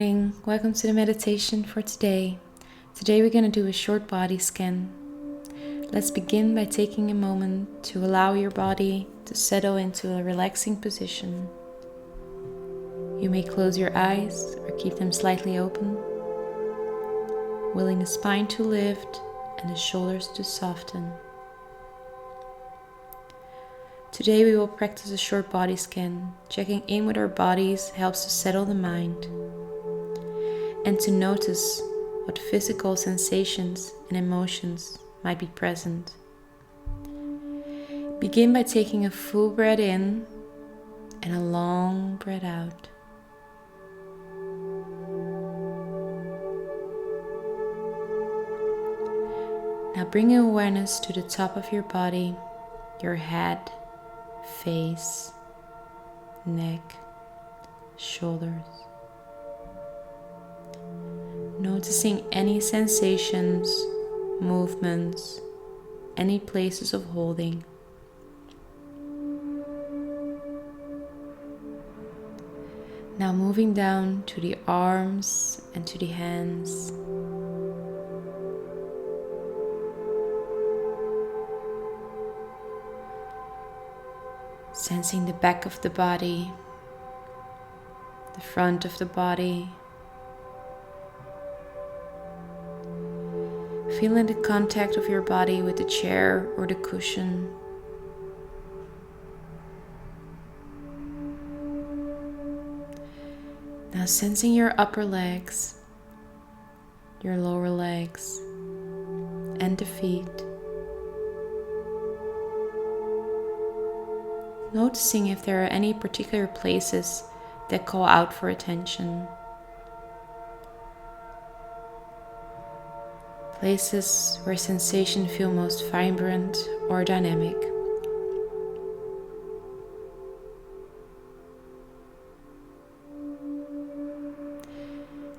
Welcome to the meditation for today. Today we're going to do a short body scan. Let's begin by taking a moment to allow your body to settle into a relaxing position. You may close your eyes or keep them slightly open, willing the spine to lift and the shoulders to soften. Today we will practice a short body scan. Checking in with our bodies helps to settle the mind and to notice what physical sensations and emotions might be present. Begin by taking a full breath in and a long breath out. Now bring your awareness to the top of your body, your head, face, neck, shoulders. Noticing any sensations, movements, any places of holding. Now moving down to the arms and to the hands. Sensing the back of the body, the front of the body. Feeling the contact of your body with the chair or the cushion. Now sensing your upper legs, your lower legs, and the feet. Noticing if there are any particular places that call out for attention. Places where sensation feel most vibrant or dynamic.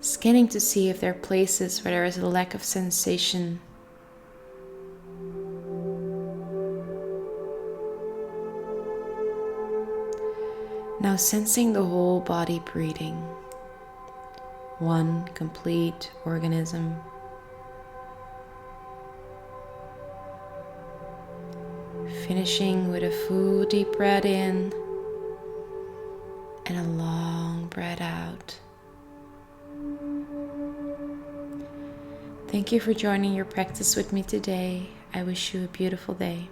Scanning to see if there are places where there is a lack of sensation. Now sensing the whole body breathing. One complete organism. Finishing with a full deep breath in and a long breath out. Thank you for joining your practice with me today. I wish you a beautiful day.